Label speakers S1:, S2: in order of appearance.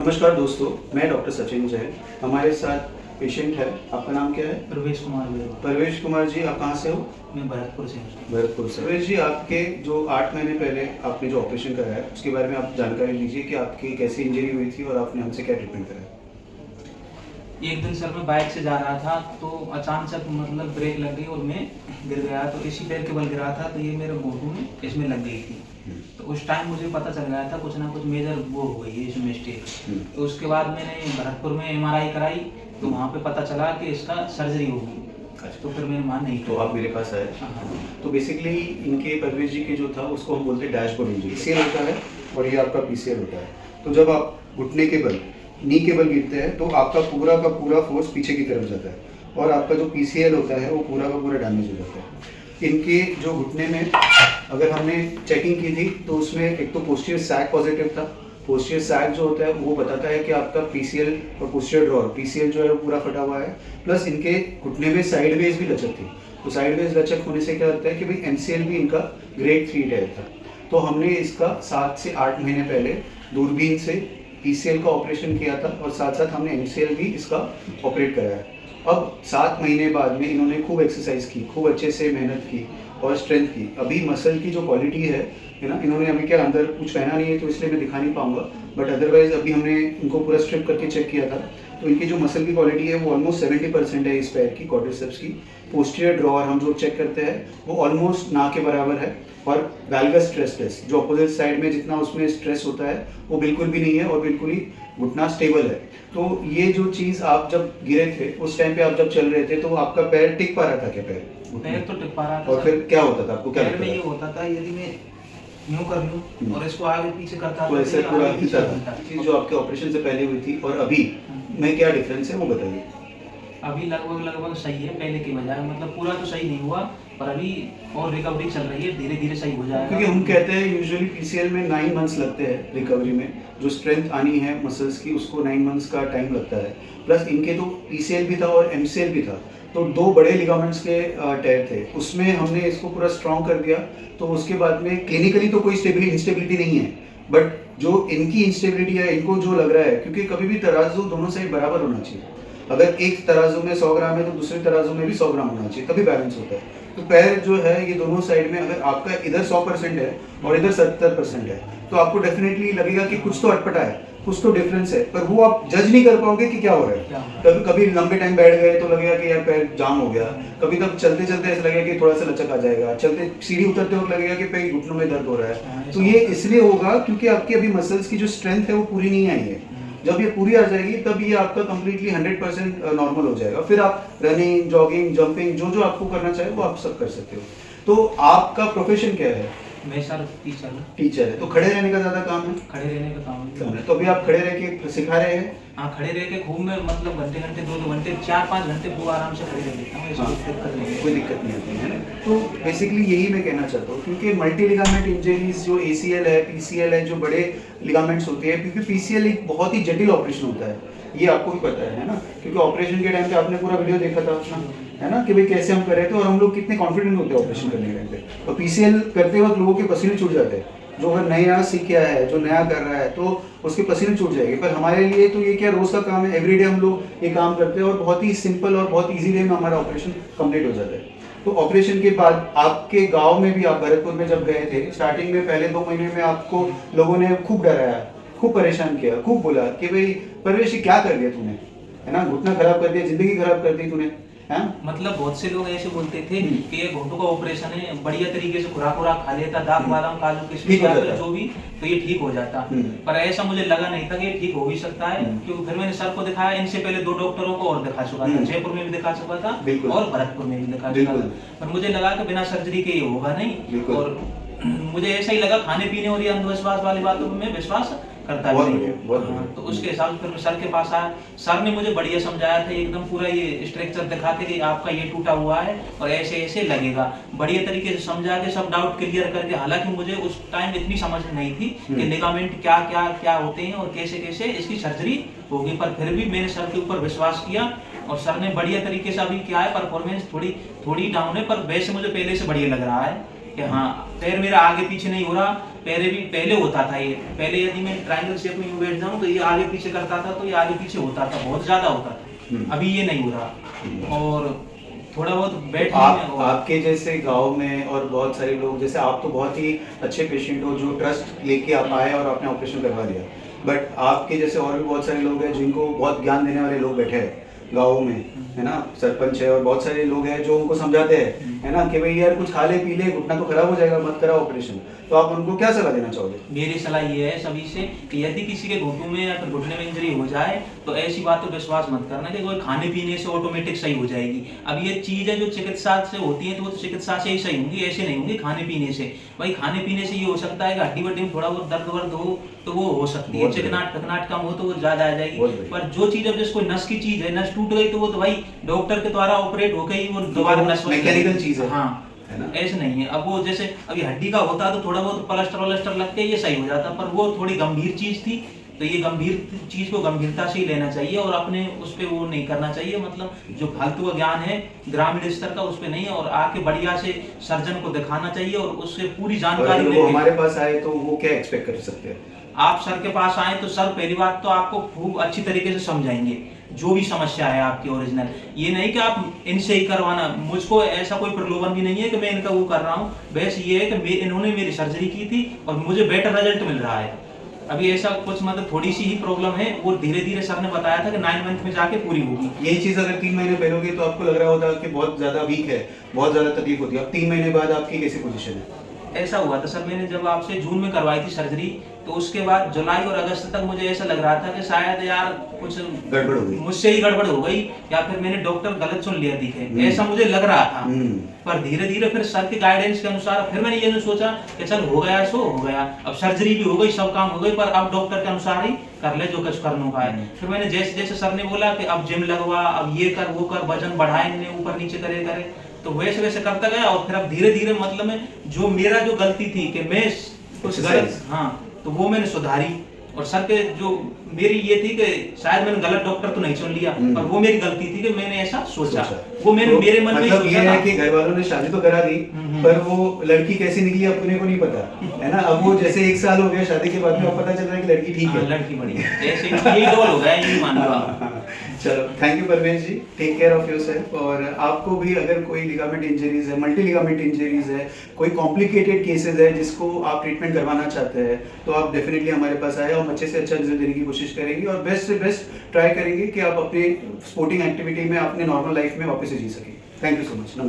S1: नमस्कार दोस्तों, मैं डॉक्टर सचिन जैन। हमारे साथ पेशेंट है। आपका नाम क्या है?
S2: प्रवेश कुमार बेरवा।
S1: परवेश कुमार जी, आप कहाँ से हो?
S2: मैं भरतपुर से हूँ।
S1: भरतपुर से। परवेश जी, आपके जो 8 महीने पहले आपने जो ऑपरेशन कराया है उसके बारे में आप जानकारी लीजिए कि आपकी कैसी इंजरी हुई थी और आपने हमसे क्या ट्रीटमेंट कराया।
S2: एक दिन सर मैं बाइक से जा रहा था तो अचानक मतलब ब्रेक लग गई और मैं गिर गया। तो इसी पैर के बल गिरा था तो ये मेरे घुटने में इसमें लग गई थी। तो उस टाइम मुझे पता चल गया था कुछ ना कुछ मेजर वो हो गई है इसमें स्टेज। तो उसके बाद मैंने भरतपुर में MRI कराई तो वहाँ पे पता चला कि इसका सर्जरी होगी। तो फिर मैंने वहाँ नहीं
S1: तो आप मेरे पास आए। तो बेसिकली इनके परवेश जी के जो था उसको हम बोलते हैं डैशबोर्ड इंजरी। PCL होता है और ये आपका PCL होता है। तो जब आप घुटने के बल, नी के बल गिरते हैं तो आपका पूरा का पूरा फोर्स पीछे की तरफ जाता है और आपका जो PCL होता है वो पूरा का पूरा डैमेज हो जाता है। इनके जो घुटने में अगर हमने चेकिंग की थी तो उसमें एक तो पोस्टीरियर सैग पॉजिटिव था। पोस्टीरियर सैग जो होता है वो बताता है कि आपका PCL और पोस्टीरियर ड्रॉअर, PCL जो है वो पूरा फटा हुआ है, प्लस इनके घुटने में साइडवेज भी लचक थी। तो साइडवेज लचक होने से क्या होता है कि भाई MCL भी इनका ग्रेड 3 टायर था। तो हमने इसका 7 से 8 महीने पहले दूरबीन से PCL का ऑपरेशन किया था और साथ साथ हमने MCL भी इसका ऑपरेट कराया। अब 7 महीने बाद में इन्होंने खूब एक्सरसाइज की, खूब अच्छे से मेहनत की और स्ट्रेंथ की। अभी मसल की जो क्वालिटी है ना, इन्होंने अभी क्या अंदर कुछ पहना नहीं है तो इसलिए मैं दिखा नहीं पाऊंगा, बट अदरवाइज अभी हमने इनको पूरा स्ट्रिप करके चेक किया था तो इनकी जो मसल की क्वालिटी है वो ऑलमोस्ट 70% है इस पैर की, क्वाड्रिसेप्स की। पोस्टीरियर ड्रॉअर हम जो चेक करते हैं वो ऑलमोस्ट ना के बराबर है और वैल्गस स्ट्रेस टेस्ट जो अपोजिट साइड में जितना उसमें स्ट्रेस होता है वो बिल्कुल भी नहीं है और बिल्कुल ही घुटना स्टेबल है। तो ये जो चीज़ आप जब गिरे थे उस टाइम पे आप जब चल रहे थे तो आपका पैर टिक पा रहा था क्या?
S2: पैर तो टिक पा रहा था
S1: और फिर क्या होता था आपको? क्या
S2: पैर में ये होता था यदि मैं यूं कर लूं और इसको आगे पीछे करता
S1: तो
S2: था
S1: ऐसे पूरा
S2: आगे पीछे
S1: था। चीज़ जो आपके ऑपरेशन से पहले हुई थी और अभी में क्या डिफरेंस है वो बताइए।
S2: अभी लगभग सही है पहले की बजाय। मतलब पूरा तो सही नहीं हुआ पर अभी और रिकवरी चल रही है, धीरे धीरे सही हो जाएगा।
S1: क्योंकि हम कहते हैं यूजुअली PCL में 9 मंथ्स लगते हैं रिकवरी में। जो स्ट्रेंथ आनी है मसल्स की उसको 9 मंथ्स का टाइम लगता है। प्लस इनके तो PCL भी था और MCL भी था, तो 2 बड़े लिगामेंट्स के टायर थे, उसमें हमने इसको पूरा स्ट्रॉन्ग कर दिया। तो उसके बाद में क्लिनिकली तो कोई इंस्टेबिलिटी नहीं है, बट जो इनकी इंस्टेबिलिटी है इनको जो लग रहा है, क्योंकि कभी भी तराजू दोनों साइड बराबर होना चाहिए। अगर एक तराजू में 100 ग्राम है तो दूसरे तराजू में भी 100 ग्राम होना चाहिए, तभी बैलेंस होता है। तो पैर जो है ये दोनों साइड में अगर आपका इधर 100% है और इधर 70% है तो आपको डेफिनेटली लगेगा कि कुछ तो अटपटा है, कुछ तो डिफरेंस है, पर वो आप जज नहीं कर पाओगे कि क्या हो रहा है। कभी कभी लंबे टाइम बैठ गए तो लगेगा कि यार पैर जाम हो गया, कभी तब चलते चलते ऐसा लगेगा कि थोड़ा सा लचक आ जाएगा, चलते सीढ़ी उतरते वक्त लगेगा कि पैर घुटनों में दर्द हो रहा है। तो ये इसलिए होगा क्योंकि आपकी अभी मसल्स की जो स्ट्रेंथ है वो पूरी नहीं आई है। जब ये पूरी आ जाएगी तब ये आपका कंप्लीटली 100% नॉर्मल हो जाएगा। फिर आप रनिंग, जॉगिंग, जंपिंग जो जो आपको करना चाहे वो आप सब कर सकते हो। तो आपका प्रोफेशन क्या है?
S2: मैं सर टीचर हूँ।
S1: टीचर है, तो खड़े रहने का ज्यादा काम है?
S2: खड़े रहने का काम है।
S1: तो अभी आप खड़े रह के सिखा रहे हैं?
S2: हाँ, खड़े रह के खूब में मतलब घंटे 2 घंटे 4-5 घंटे पूरा आराम से खड़े रह लेता हूँ। ऐसी दिक्कत नहीं है,
S1: कोई दिक्कत नहीं आती है ना। तो बेसिकली यही मैं कहना चाहता हूँ, क्योंकि मल्टी लिगामेंट इंजरीज जो ACL है, PCL है, जो बड़े लिगामेंट्स होते हैं, क्योंकि PCL एक बहुत ही जटिल ऑपरेशन होता है, ये आपको भी पता है ना, क्योंकि ऑपरेशन के टाइम पे आपने पूरा वीडियो देखा था अपना, है ना, कि भाई कैसे हम कर रहे थे और हम लोग कितने कॉन्फिडेंट होते हैं ऑपरेशन करने के टाइम पे। तो PCL करते वक्त लोगों के पसीने छूट जाते हैं, जो अगर नया सीख गया है, जो नया कर रहा है तो उसके पसीने छूट जाएंगे। पर हमारे लिए तो ये क्या रोज़ का काम है, एवरीडे हम लोग ये काम करते हैं और बहुत ही सिंपल और बहुत ईजी वे में हमारा ऑपरेशन कंप्लीट हो जाता है। तो ऑपरेशन के बाद आपके गांव में भी, आप भरतपुर में जब गए थे स्टार्टिंग में पहले 2 महीने में आपको लोगों ने खूब डराया, खूब परेशान किया, खूब बोला कि भाई परवेश क्या कर दिया तूने, है ना, घुटना खराब कर दिया, जिंदगी खराब कर दी तूने, है?
S2: मतलब बहुत से लोग ऐसे बोलते थे कि ये घुटनों का ऑपरेशन है, बढ़िया तरीके से खुराक खा लेता, दाल बादाम काजू किशमिश जो भी, तो ये ठीक हो जाता। पर ऐसा मुझे लगा नहीं था कि ये ठीक हो भी सकता है, क्योंकि फिर मैंने सर को दिखाया। इनसे पहले 2 डॉक्टरों को और दिखा चुका था, जयपुर में भी दिखा चुका था और भरतपुर में भी दिखा चुका था, पर मुझे लगा कि बिना सर्जरी के ये होगा नहीं। और मुझे ऐसा ही लगा, खाने पीने और ये अंधविश्वास वाली बातों में मैं विश्वास करता नहीं। तो उसके हिसाब से फिर मैं सर के पास आया। सर ने मुझे बढ़िया समझाया था, एकदम पूरा ये स्ट्रक्चर दिखा के कि आपका ये टूटा हुआ है और ऐसे ऐसे लगेगा, बढ़िया तरीके से समझा के सब डाउट क्लियर करके। हालांकि मुझे उस टाइम इतनी समझ नहीं थी कि लिगामेंट क्या क्या क्या होते हैं और कैसे कैसे इसकी सर्जरी होगी, पर फिर भी मैंने सर के ऊपर विश्वास किया और सर ने बढ़िया तरीके से अभी क्या है, परफॉर्मेंस थोड़ी डाउन है, पर वैसे मुझे पहले से बढ़िया लग रहा है कि हाँ पैर मेरा आगे पीछे नहीं हो रहा। पहले होता था ये, पहले यदि मैं ट्रायंगल शेप में यूं बैठ जाऊं तो ये आगे पीछे करता था, तो ये आगे पीछे होता था, बहुत ज्यादा होता था। अभी ये नहीं हो रहा, और थोड़ा बहुत बैठ
S1: आपके जैसे गांव में और बहुत सारे लोग, जैसे आप तो बहुत ही अच्छे पेशेंट हो जो ट्रस्ट लेके आप आए और आपने ऑपरेशन करवा दिया, बट आपके जैसे और भी बहुत सारे लोग हैं जिनको बहुत ज्ञान देने वाले लोग बैठे हैं गाँव में, है ना, सरपंच है और बहुत सारे लोग हैं जो उनको समझाते हैं, है ना, कि भाई यार कुछ खा ले पी ले, घुटना तो खराब हो जाएगा, मत कराओ ऑपरेशन। तो आप उनको क्या सलाह देना चाहोगे?
S2: मेरी सलाह ये है सभी से कि यदि किसी के घुटनों में या फिर घुटने में इंजरी हो जाए तो ऐसी बातों पर विश्वास मत करना कि कोई खाने पीने से ऑटोमेटिक सही हो जाएगी। अब ये चीज है जो चिकित्सा से होती है तो वो तो चिकित्सा से ही सही होंगी, ऐसे नहीं होंगी खाने पीने से। भाई खाने पीने से ये हो सकता है कि हड्डी वड्डी में थोड़ा बहुत दर्द वर्द हो तो वो हो सकती है, चिकनाट फिकनाट कम हो तो वो ज्यादा आ जाएगी, पर जो चीज अब जैसे कोई नस की चीज है, नस टूट गई तो वो तो भाई डॉक्टर के द्वारा ऑपरेट हो गई, वो दोबारा नस
S1: मैकेनिकल चीज है।
S2: हाँ, ऐसे नहीं है। अब वो जैसे अभी हड्डी का होता तो थोड़ा बहुत प्लास्टर वलास्टर लग के ये सही हो जाता, पर वो थोड़ी गंभीर चीज थी, तो ये गंभीर चीज को गंभीरता से ही लेना चाहिए और अपने उस पे वो नहीं करना चाहिए, मतलब जो फालतू का ज्ञान है ग्रामीण स्तर का उस पे नहीं है, और आके बढ़िया से सर्जन को दिखाना चाहिए और उससे पूरी जानकारी
S1: लेके। हमारे पास आए तो वो क्या एक्सपेक्ट कर सकते हैं?
S2: आप सर के पास आए तो सर पहली बात तो आपको खूब अच्छी तरीके से समझाएंगे जो भी समस्या है आपकी ओरिजिनल। ये नहीं कि आप इनसे ही करवाना, मुझको ऐसा कोई प्रलोभन भी नहीं है कि मैं इनका वो कर रहा हूँ, बस ये है कि इन्होंने मेरी सर्जरी की थी और मुझे बेटर रिजल्ट मिल रहा है। अभी ऐसा कुछ मतलब थोड़ी सी ही प्रॉब्लम है, वो धीरे धीरे सर ने बताया था कि 9 मंथ में जाके पूरी होगी।
S1: यही चीज अगर 3 महीने पहले होगी तो आपको लग रहा होता कि बहुत ज्यादा वीक है, बहुत ज्यादा तकलीफ होती है, अब 3 महीने बाद आपकी कैसी पोजीशन है?
S2: ऐसा हुआ था सर, मैंने जब आपसे जून में करवाई थी सर्जरी तो उसके बाद जुलाई और अगस्त तक मुझे ऐसा लग रहा था कि शायद यार कुछ
S1: गड़बड़ हो गई,
S2: मुझसे ही गड़बड़ हो गई, या फिर मैंने डॉक्टर गलत सुन लिया दिखे, ऐसा मुझे लग रहा था। पर धीरे धीरे फिर सर के गाइडेंस के अनुसार फिर मैंने ये सोचा कि चल हो गया सो हो गया, अब सर्जरी भी हो गई, सब काम हो गई, पर अब डॉक्टर के अनुसार ही कर ले जो कुछ करने का है। फिर मैंने जैसे जैसे सर ने बोला कि अब जिम लगवा, अब ये कर वो कर, वजन बढ़ाए, ऊपर नीचे करे, तो वैसे वैसे करता गया और फिर अब धीरे धीरे मतलब में जो मेरा जो गलती थी कि मैं कुछ गलत, हाँ, तो वो मैंने सुधारी, और सर के जो मेरी ये थी कि शायद मैंने गलत डॉक्टर तो नहीं चुन लिया, पर वो मेरी गलती थी कि मैंने ऐसा सोचा। वो मैंने तो मेरे मन में
S1: मतलब ये है कि घर वालों ने शादी तो करा दी पर वो लड़की कैसी निकली अपने को नहीं पता, है ना। अब वो जैसे 1 साल हो गया शादी के बाद में, अब पता चल रहा है कि लड़की ठीक है,
S2: लड़की बढ़िया, ऐसे यही डोल हो गया, यही मान लो।
S1: चलो, thank you Parvesh ji, take care of yourself. और आपको भी अगर कोई लिगामेंट इंजरीज है, मल्टी लिगामेंट इंजरीज है, कोई कॉम्प्लिकेटेड केसेस है जिसको आप ट्रीटमेंट करवाना चाहते हैं तो आप डेफिनेटली हमारे पास आए, हम अच्छे से अच्छा रिजल्ट देने की कोशिश करेंगे और बेस्ट से बेस्ट ट्राई करेंगे कि आप अपने स्पोर्टिंग एक्टिविटी में अपने नॉर्मल लाइफ में वापस से जी सकें। थैंक यू सो मच, नमस्कार।